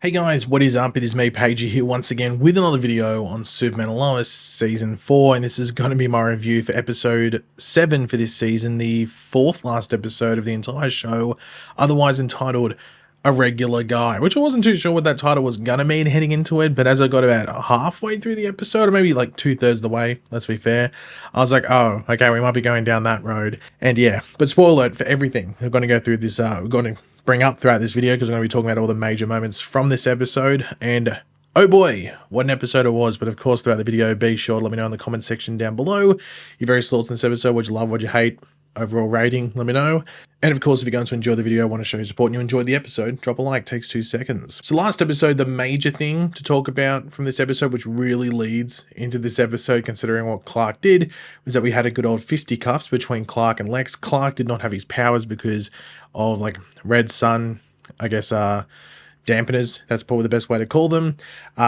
Hey guys, what is up? It is me, Pagey, here once again with another video on Superman and Lois Season 4, and this is going to be my review for Episode 7 for this season, the fourth last episode of the entire show, otherwise entitled A Regular Guy, which I wasn't too sure what that title was going to mean heading into it, but as I got about halfway through the episode, or maybe like 2/3 of the way, let's be fair, I was like, oh, okay, we might be going down that road, and yeah, but spoiler alert for everything, we're going to go through this, we're going to bring up throughout this video because I'm going to be talking about all the major moments from this episode, and oh boy, what an episode it was. But of course, throughout the video, be sure to let me know in the comment section down below your various thoughts on this episode, what you love, what you hate, overall rating, let me know. And of course, if you're going to enjoy the video, I want to show your support and you enjoyed the episode, drop a like, takes 2 seconds. So last episode, the major thing to talk about from this episode, which really leads into this episode, considering what Clark did, was that we had a good old fisticuffs between Clark and Lex. Clark did not have his powers because of like red sun, I guess, dampeners, that's probably the best way to call them.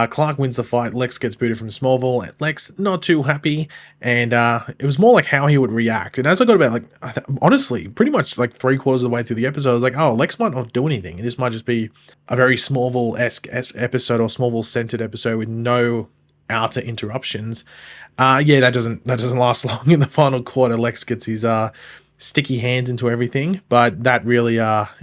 Clark wins the fight, Lex gets booted from Smallville, Lex not too happy, and it was more like how he would react. And as I got about, like, honestly, pretty much like 3/4 of the way through the episode, I was like, oh, Lex might not do anything. This might just be a very Smallville-esque episode, or Smallville-centered episode with no outer interruptions. Yeah, that doesn't last long. In the final quarter, Lex gets his sticky hands into everything, but that really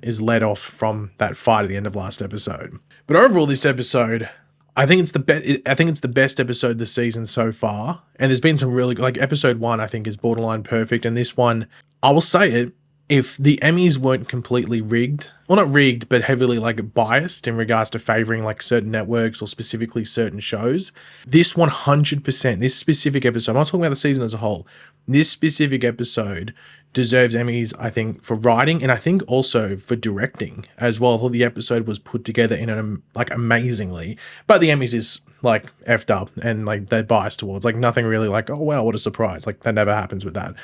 is led off from that fight at the end of last episode. But overall, this episode, I think it's the best. I think it's the best episode this season so far, and there's been some really, like, episode 1 I think is borderline perfect, and this one, I will say it, if the Emmys weren't completely rigged, well, not rigged, but heavily like biased in regards to favoring like certain networks or specifically certain shows, this 100%, this specific episode, I'm not talking about the season as a whole, this specific episode deserves Emmys, I think, for writing, and I think also for directing as well. I thought the episode was put together in an like amazingly, but the Emmys is like effed up and like they're biased towards like nothing really like, oh wow, what a surprise, like that never happens with that.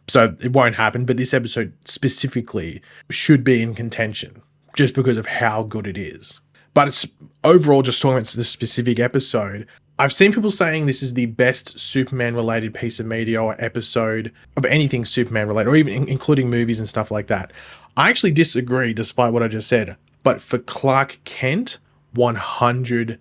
So it won't happen, but this episode specifically should be in contention just because of how good it is. But it's overall, just talking about the specific episode, I've seen people saying this is the best Superman-related piece of media or episode of anything Superman-related, or even including movies and stuff like that. I actually disagree, despite what I just said. But for Clark Kent, 100%.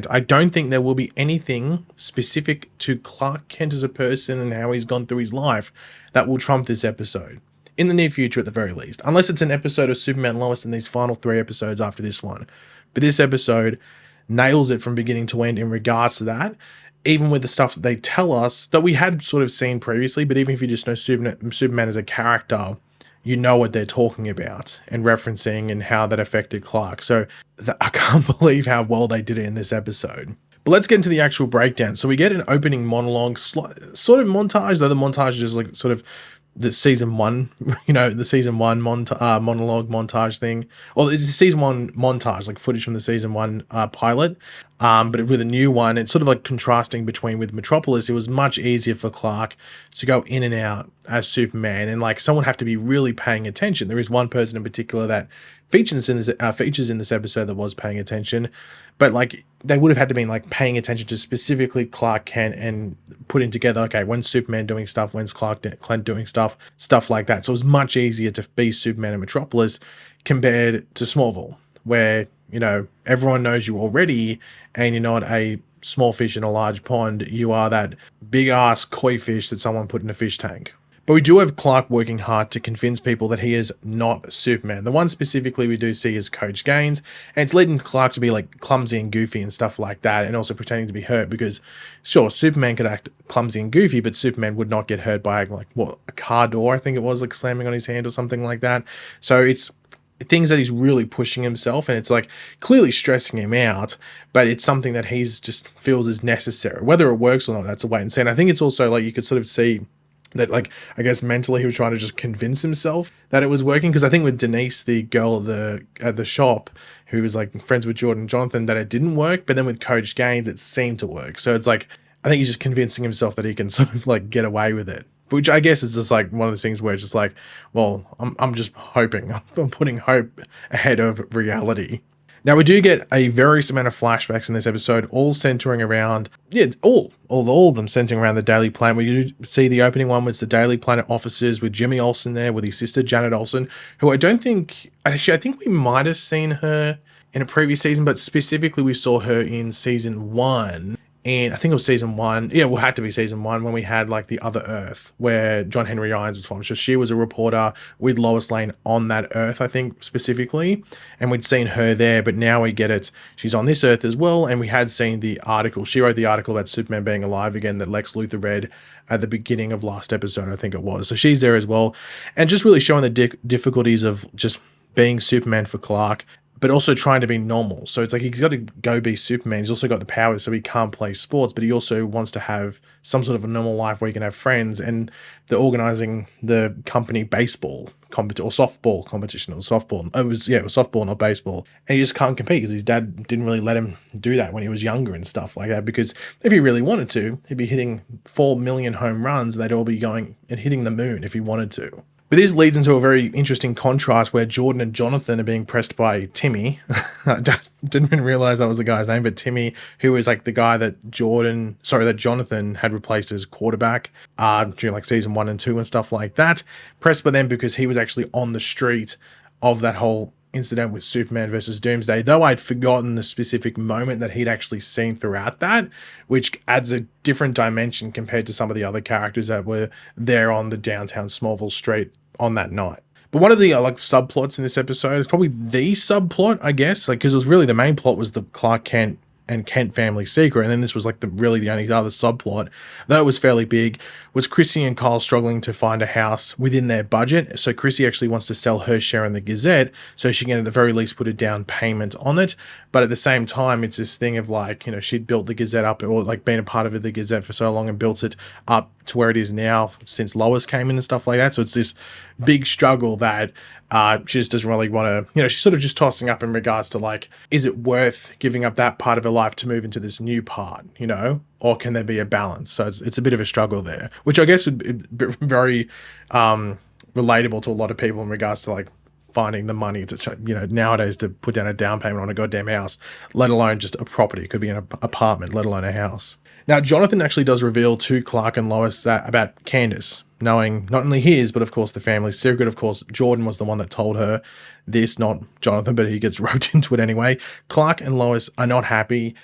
I don't think there will be anything specific to Clark Kent as a person and how he's gone through his life that will trump this episode. In the near future, at the very least. Unless it's an episode of Superman and Lois in these final 3 episodes after this one. But this episode nails it from beginning to end in regards to that, even with the stuff that they tell us that we had sort of seen previously, but even if you just know Superman as a character, you know what they're talking about and referencing and how that affected Clark. So I can't believe how well they did it in this episode. But let's get into the actual breakdown. So we get an opening monologue, sort of montage, though the montage is like sort of the season 1, you know, the season 1 monologue montage thing. Well, it's the season 1 montage, like footage from the season 1 pilot. But with a new one, it's sort of like contrasting between with Metropolis. It was much easier for Clark to go in and out as Superman, and like someone have to be really paying attention. There is one person in particular that features in this episode that was paying attention, but like they would have had to be like paying attention to specifically Clark Kent and putting together, okay, when's Superman doing stuff, when's Clark Kent doing stuff like that. So it was much easier to be Superman in Metropolis compared to Smallville, where, you know, everyone knows you already and you're not a small fish in a large pond. You are that big ass koi fish that someone put in a fish tank. But we do have Clark working hard to convince people that he is not Superman. The one specifically we do see is Coach Gaines, and it's leading Clark to be like clumsy and goofy and stuff like that, and also pretending to be hurt because, sure, Superman could act clumsy and goofy, but Superman would not get hurt by like, what, a car door, I think it was, like slamming on his hand or something like that. So it's things that he's really pushing himself, and it's like clearly stressing him out, but it's something that he's just feels is necessary. Whether it works or not, that's a wait and see. And I think it's also like you could sort of see that, like, I guess mentally he was trying to just convince himself that it was working, because I think with Denise, the girl at the shop who was like friends with Jordan and Jonathan, that it didn't work, but then with Coach Gaines it seemed to work. So it's like I think he's just convincing himself that he can sort of like get away with it, which I guess is just like one of those things where it's just like, well, I'm just hoping, I'm putting hope ahead of reality. Now, we do get a various amount of flashbacks in this episode, all centering around, all of them centering around the Daily Planet. We do see the opening one was the Daily Planet offices with Jimmy Olsen there with his sister, Janet Olsen, who I don't think, actually, I think we might have seen her in a previous season, but specifically we saw her in season 1. And I think it was season 1. Yeah, well, it had to be season 1 when we had like the other Earth where John Henry Irons was from. So she was a reporter with Lois Lane on that Earth, I think specifically. And we'd seen her there, but now we get it. She's on this Earth as well. And we had seen the article. She wrote the article about Superman being alive again that Lex Luthor read at the beginning of last episode, I think it was. So she's there as well. And just really showing the difficulties of just being Superman for Clark, but also trying to be normal. So it's like he's got to go be Superman. He's also got the powers, so he can't play sports, but he also wants to have some sort of a normal life where he can have friends. And they're organizing the company baseball competition or softball competition. It was softball. It was softball, not baseball. And he just can't compete because his dad didn't really let him do that when he was younger and stuff like that. Because if he really wanted to, he'd be hitting 4 million home runs. And they'd all be going and hitting the moon if he wanted to. But this leads into a very interesting contrast where Jordan and Jonathan are being pressed by Timmy. I didn't even realize that was the guy's name, but Timmy, who is like the guy that Jonathan had replaced as quarterback during like season 1 and 2 and stuff like that. Pressed by them because he was actually on the street of that whole incident with Superman versus Doomsday, though I'd forgotten the specific moment that he'd actually seen throughout that, which adds a different dimension compared to some of the other characters that were there on the downtown Smallville street on that night. But one of the like subplots in this episode is probably the subplot, I guess, like because it was really the main plot was the Clark Kent and Kent family secret, and then this was like the only other subplot, though it was fairly big, was Chrissy and Kyle struggling to find a house within their budget. So Chrissy actually wants to sell her share in the Gazette so she can at the very least put a down payment on it. But at the same time, it's this thing of like, she'd built the Gazette up, or like been a part of the Gazette for so long and built it up to where it is now since Lois came in and stuff like that. So it's this big struggle that she just doesn't really want to, she's sort of just tossing up in regards to like, is it worth giving up that part of her life to move into this new part, or can there be a balance? So it's a bit of a struggle there, which I guess would be very relatable to a lot of people in regards to like finding the money to, nowadays to put down a down payment on a goddamn house, let alone just a property. It could be an apartment, let alone a house. Now, Jonathan actually does reveal to Clark and Lois that about Candace, knowing not only his, but of course the family's secret. Of course, Jordan was the one that told her this, not Jonathan, but he gets roped into it anyway. Clark and Lois are not happy.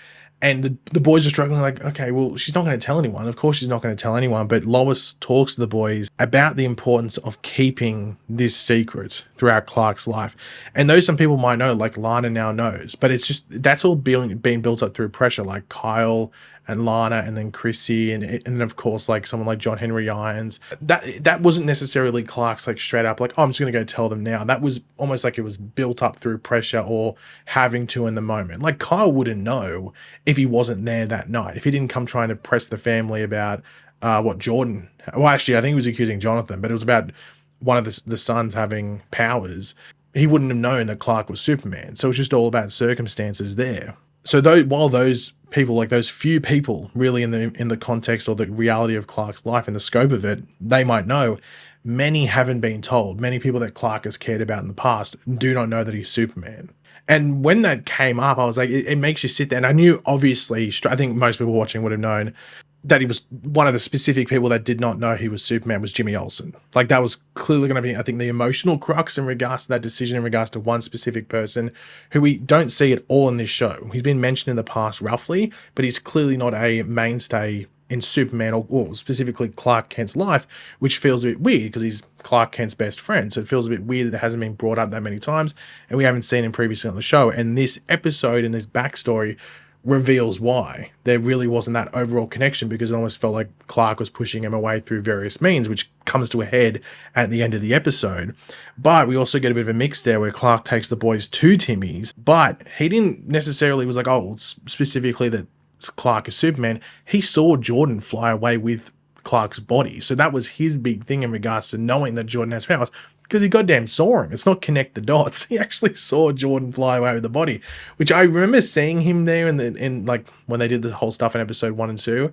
And the boys are struggling like, okay, well, she's not going to tell anyone. Of course she's not going to tell anyone. But Lois talks to the boys about the importance of keeping this secret throughout Clark's life. And though some people might know, like Lana now knows, but it's just, that's all being built up through pressure, like Kyle and Lana and then Chrissy and then of course like someone like John Henry Irons. That wasn't necessarily Clark's like straight up like, oh, I'm just going to go tell them now. That was almost like it was built up through pressure or having to in the moment. Like Kyle wouldn't know if he wasn't there that night, if he didn't come trying to press the family about what Jordan, well actually I think he was accusing Jonathan, but it was about one of the sons having powers. He wouldn't have known that Clark was Superman. So it's just all about circumstances there. So while those people, like those few people really in the context or the reality of Clark's life and the scope of it, they might know, many haven't been told. Many people that Clark has cared about in the past do not know that he's Superman. And when that came up, I was like, it makes you sit there. And I knew, obviously, I think most people watching would have known that he was one of the specific people that did not know he was Superman was Jimmy Olsen. Like that was clearly going to be, I think, the emotional crux in regards to that decision in regards to one specific person who we don't see at all in this show. He's been mentioned in the past roughly, but he's clearly not a mainstay in Superman or specifically Clark Kent's life, which feels a bit weird because he's Clark Kent's best friend. So it feels a bit weird that it hasn't been brought up that many times and we haven't seen him previously on the show. And this episode and this backstory reveals why there really wasn't that overall connection, because it almost felt like Clark was pushing him away through various means, which comes to a head at the end of the episode. But we also get a bit of a mix there where Clark takes the boys to Timmy's, but he didn't necessarily was like, oh, well, specifically that Clark is Superman. He saw Jordan fly away with Clark's body. So that was his big thing in regards to knowing that Jordan has powers, because he goddamn saw him. It's not connect the dots. He actually saw Jordan fly away with the body, which I remember seeing him there in like when they did the whole stuff in episode 1 and 2.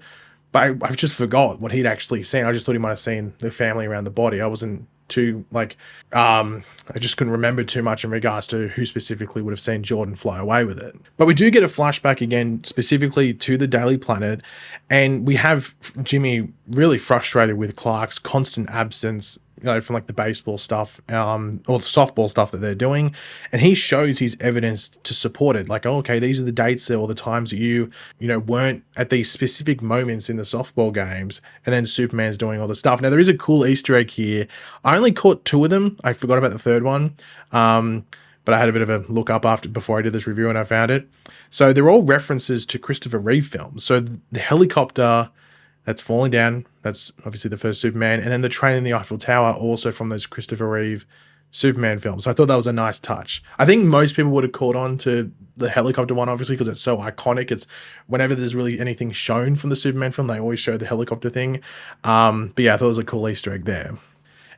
But I've just forgot what he'd actually seen. I just thought he might have seen the family around the body. I wasn't too like, I just couldn't remember too much in regards to who specifically would have seen Jordan fly away with it. But we do get a flashback again, specifically to the Daily Planet. And we have Jimmy really frustrated with Clark's constant absence from like the baseball stuff, or the softball stuff that they're doing, and he shows his evidence to support it. Like, oh, okay, these are the dates or the times that you weren't at these specific moments in the softball games, and then Superman's doing all the stuff. Now there is a cool Easter egg here. I only caught 2 of them. I forgot about the third one. But I had a bit of a look up before I did this review and I found it. So they're all references to Christopher Reeve films. So the helicopter that's falling down, that's obviously the first Superman, and then the train in the Eiffel Tower also from those Christopher Reeve Superman films. So I thought that was a nice touch. I think most people would have caught on to the helicopter one, obviously, because it's so iconic. It's whenever there's really anything shown from the Superman film, they always show the helicopter thing. But yeah, I thought it was a cool Easter egg there.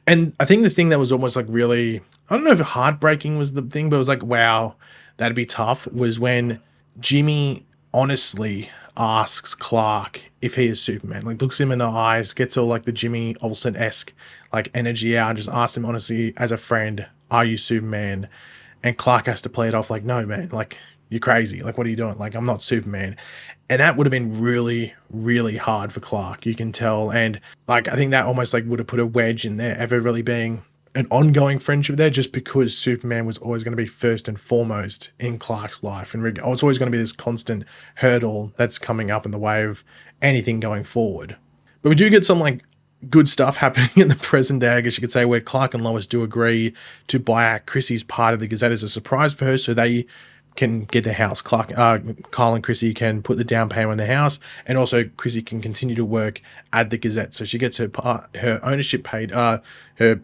And I think the thing that was almost like really, I don't know if heartbreaking was the thing, but it was like, wow, that'd be tough, was when Jimmy honestly asks Clark if he is Superman. Like, looks him in the eyes, gets all like the Jimmy Olsen-esque like energy out, and just asks him honestly as a friend, are you Superman? And Clark has to play it off like, no, man, like, you're crazy. Like, what are you doing? Like, I'm not Superman. And that would have been really, really hard for Clark, you can tell. And like, I think that almost like would have put a wedge in there, ever really being an ongoing friendship there, just because Superman was always going to be first and foremost in Clark's life. And it's always going to be this constant hurdle that's coming up in the way of anything going forward. But we do get some like good stuff happening in the present day, I guess you could say, where Clark and Lois do agree to buy out Chrissy's part of the Gazette as a surprise for her, so they can get the house. Kyle and Chrissy can put the down payment on the house, and also Chrissy can continue to work at the Gazette, so she gets her ownership paid, her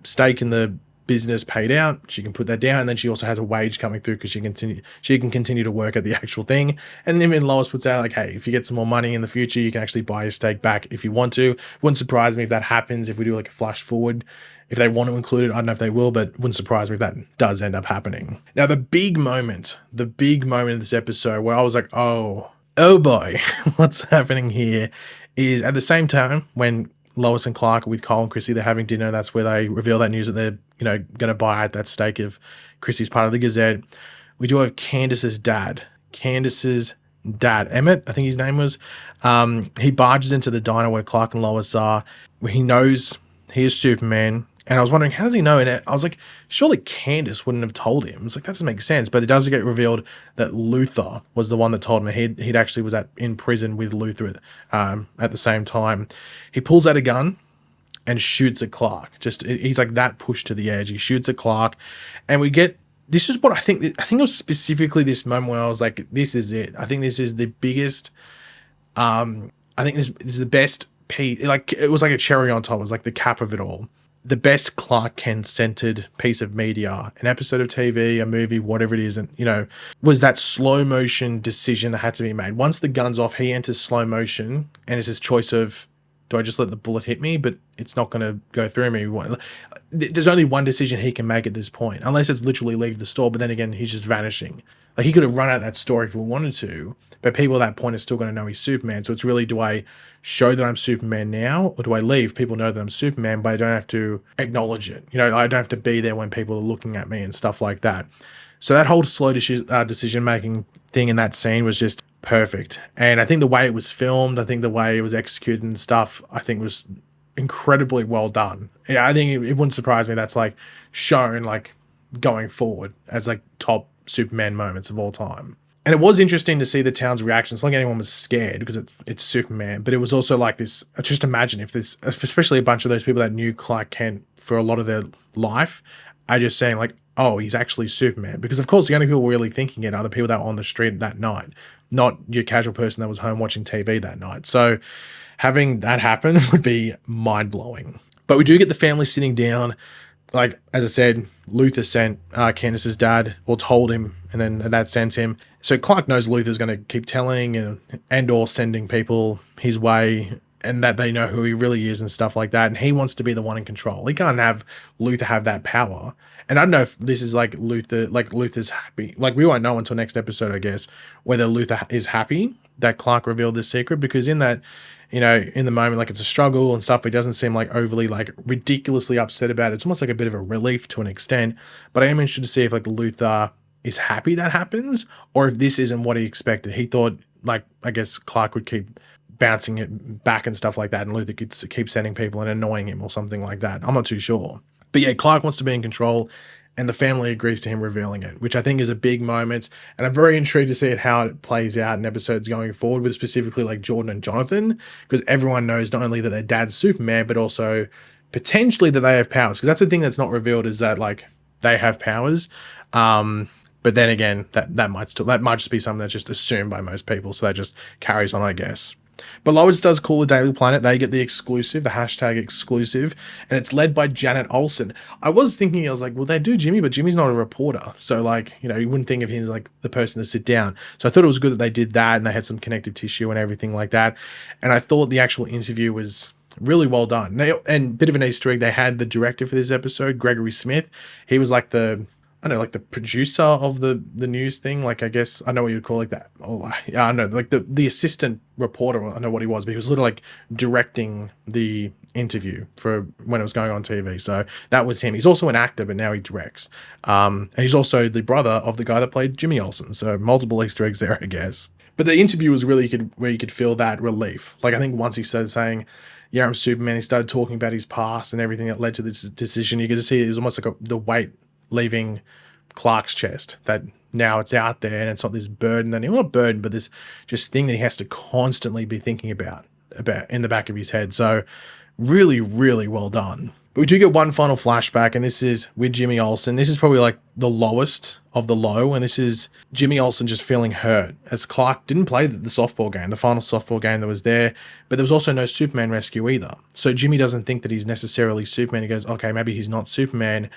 stake in the business paid out. She can put that down, and then she also has a wage coming through because she can continue to work at the actual thing. And then Lois puts out like, hey, if you get some more money in the future, you can actually buy your stake back if you want to. Wouldn't surprise me if that happens, if we do like a flash forward. If they want to include it, I don't know if they will, but wouldn't surprise me if that does end up happening. Now, the big moment of this episode where I was like, oh boy, what's happening here, is at the same time when Lois and Clark are with Kyle and Chrissy, they're having dinner. That's where they reveal that news that they're, going to buy out that stake of Chrissy's part of the Gazette. We do have Candace's dad, Emmett, I think his name was. He barges into the diner where Clark and Lois are, where he knows he is Superman. And I was wondering, how does he know? And I was like, surely Candace wouldn't have told him. It's like, that doesn't make sense. But it does get revealed that Luthor was the one that told him. He'd actually was in prison with Luthor at the same time. He pulls out a gun and shoots at Clark. He's like that pushed to the edge. He shoots at Clark. And we get, this is what I think it was specifically this moment where I was like, this is it. I think this is the biggest, I think this is the best piece. Like, it was like a cherry on top. It was like the cap of it all. The best Clark Kent-centered piece of media, an episode of TV, a movie, whatever it is, and was that slow motion decision that had to be made. Once the gun's off, he enters slow motion, and it's his choice of, do I just let the bullet hit me, but it's not going to go through me? There's only one decision he can make at this point, unless it's literally leave the store, but then again, he's just vanishing. Like, he could have run out that store if he wanted to, but people at that point are still going to know he's Superman. So it's really, do I show that I'm Superman now, or do I leave? People know that I'm Superman, but I don't have to acknowledge it. I don't have to be there when people are looking at me and stuff like that. So that whole slow decision-making thing in that scene was just perfect. And I think the way it was filmed, I think the way it was executed and stuff, I think was incredibly well done. Yeah, I think it wouldn't surprise me that's like shown like going forward as like top Superman moments of all time. And it was interesting to see the town's reactions. Like, anyone was scared because it's Superman, but it was also like this. Just imagine if this, especially a bunch of those people that knew Clark Kent for a lot of their life, are just saying like, oh, he's actually Superman. Because of course the only people really thinking it are the people that were on the street that night, not your casual person that was home watching TV that night. So having that happen would be mind blowing. But we do get the family sitting down. Like, as I said, Luthor sent Candace's dad, or told him, and then that sent him. So Clark knows Luthor's going to keep telling and or sending people his way, and that they know who he really is and stuff like that. And he wants to be the one in control. He can't have Luthor have that power. And I don't know if this is like Luthor's happy. Like, we won't know until next episode, I guess, whether Luthor is happy that Clark revealed this secret, because in that, in the moment, like, it's a struggle and stuff, but he doesn't seem like overly, like, ridiculously upset about it. It's almost like a bit of a relief to an extent. But I am interested to see if, like, Luthor is happy that happens, or if this isn't what he expected. He thought, like, I guess Clark would keep bouncing it back and stuff like that, and Luthor keeps sending people and annoying him or something like that. I'm not too sure. But yeah, Clark wants to be in control, and the family agrees to him revealing it, which I think is a big moment. And I'm very intrigued to see how it plays out in episodes going forward, with specifically like Jordan and Jonathan, because everyone knows not only that their dad's Superman, but also potentially that they have powers. Because that's the thing that's not revealed, is that like they have powers. But then again, that might just be something that's just assumed by most people, so that just carries on, I guess. But Lois does call the Daily Planet. They get the exclusive, the hashtag exclusive, and it's led by Janet Olsen. I was thinking, I was like, well, they do Jimmy, but Jimmy's not a reporter. So like, you know, you wouldn't think of him as like the person to sit down. So I thought it was good that they did that, and they had some connective tissue and everything like that. And I thought the actual interview was really well done. And bit of an Easter egg, they had the director for this episode, Gregory Smith. He was like the producer of the news thing. Like, I guess, I know what you'd call like that. Oh, yeah, I know, like the assistant reporter, I know what he was, but he was literally like directing the interview for when it was going on TV. So that was him. He's also an actor, but now he directs. And he's also the brother of the guy that played Jimmy Olsen. So multiple Easter eggs there, I guess. But the interview was really where you could feel that relief. Like, I think once he started saying, yeah, I'm Superman, he started talking about his past and everything that led to this decision. You could just see it was almost like the weight leaving Clark's chest, that now it's out there and it's not this burden that not burden, but this just thing that he has to constantly be thinking about in the back of his head. So really, really well done. But we do get one final flashback, and this is with Jimmy Olsen. This is probably like the lowest of the low, and this is Jimmy Olsen just feeling hurt, as Clark didn't play the softball game, the final softball game that was there, but there was also no Superman rescue either. So Jimmy doesn't think that he's necessarily Superman. He goes, okay, maybe he's not Superman,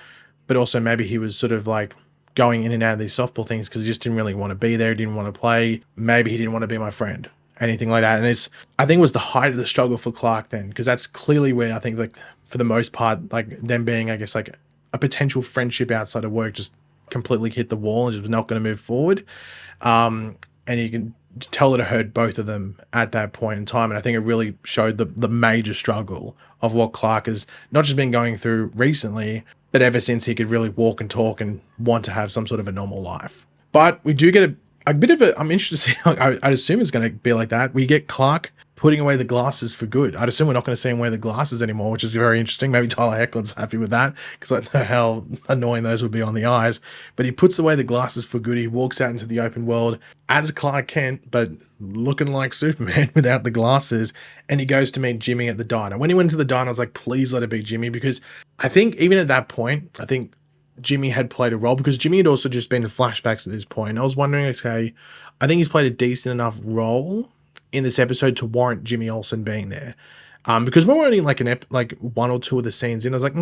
but also maybe he was sort of like going in and out of these softball things because he just didn't really want to be there, didn't want to play. Maybe he didn't want to be my friend, anything like that. And I think it was the height of the struggle for Clark then, because that's clearly where I think, like, for the most part, like them being, I guess, like a potential friendship outside of work just completely hit the wall and just was not going to move forward. And you can tell that it hurt both of them at that point in time. And I think it really showed the major struggle of what Clark has not just been going through recently, but ever since he could really walk and talk and want to have some sort of a normal life. But we do get a bit of I'm interested to see, I'd assume it's going to be like that. We get Clark putting away the glasses for good. I'd assume we're not going to see him wear the glasses anymore, which is very interesting. Maybe Tyler Hoechlin's happy with that, because I know how annoying those would be on the eyes. But he puts away the glasses for good. He walks out into the open world as Clark Kent, but looking like Superman without the glasses. And he goes to meet Jimmy at the diner. When he went to the diner, I was like, please let it be Jimmy, because I think even at that point, I think Jimmy had played a role, because Jimmy had also just been in flashbacks at this point. I was wondering, okay, I think he's played a decent enough role in this episode to warrant Jimmy Olsen being there. Because we're only like one or two of the scenes in, I was like,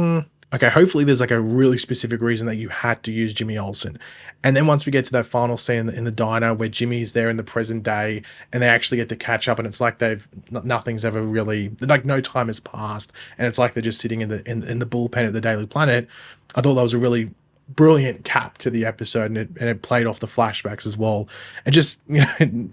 okay, hopefully there's like a really specific reason that you had to use Jimmy Olsen. And then once we get to that final scene in the diner where Jimmy is there in the present day and they actually get to catch up, and it's like nothing's ever really, like, no time has passed, and it's like they're just sitting in the bullpen at the Daily Planet. I thought that was a really brilliant cap to the episode, and it played off the flashbacks as well. And just, you know,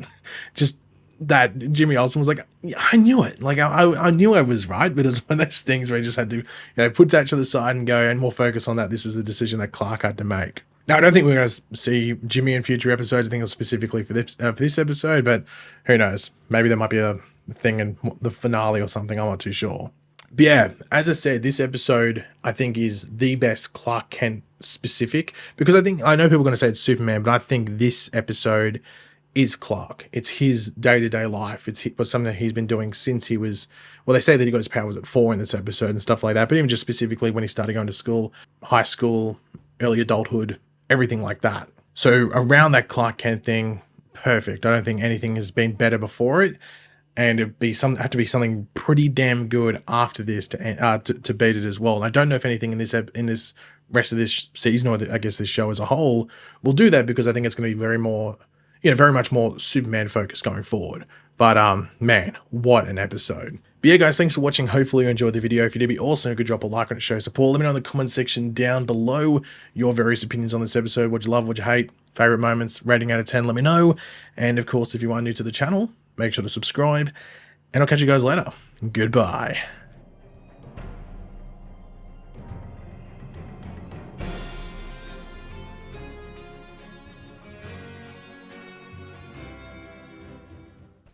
just that Jimmy Olsen was like, yeah, I knew it. Like, I knew I was right, but it was one of those things where he just had to, you know, put that to the side and go, and we'll focus on that. This was a decision that Clark had to make. Now, I don't think we're going to see Jimmy in future episodes. I think it was specifically for this episode, but who knows? Maybe there might be a thing in the finale or something. I'm not too sure. But yeah, as I said, this episode, I think, is the best Clark Kent specific, because I know people are going to say it's Superman, but I think this episode is Clark. It's his day-to-day life. It's something that he's been doing since he was, well, they say that he got his powers at 4 in this episode and stuff like that, but even just specifically when he started going to school, high school, early adulthood, everything like that. So around that Clark Kent thing, perfect. I don't think anything has been better before it, and it'd have to be something pretty damn good after this to beat it as well. And I don't know if anything in this rest of this season, or I guess this show as a whole, will do that, because I think it's going to be very much more Superman focused going forward. But man, what an episode. But yeah, guys, thanks for watching. Hopefully you enjoyed the video. If you did, be awesome, you could drop a like on it, show support. Let me know in the comment section down below your various opinions on this episode. What you love, what you hate, favorite moments, rating out of 10, let me know. And of course, if you are new to the channel, make sure to subscribe, and I'll catch you guys later. Goodbye.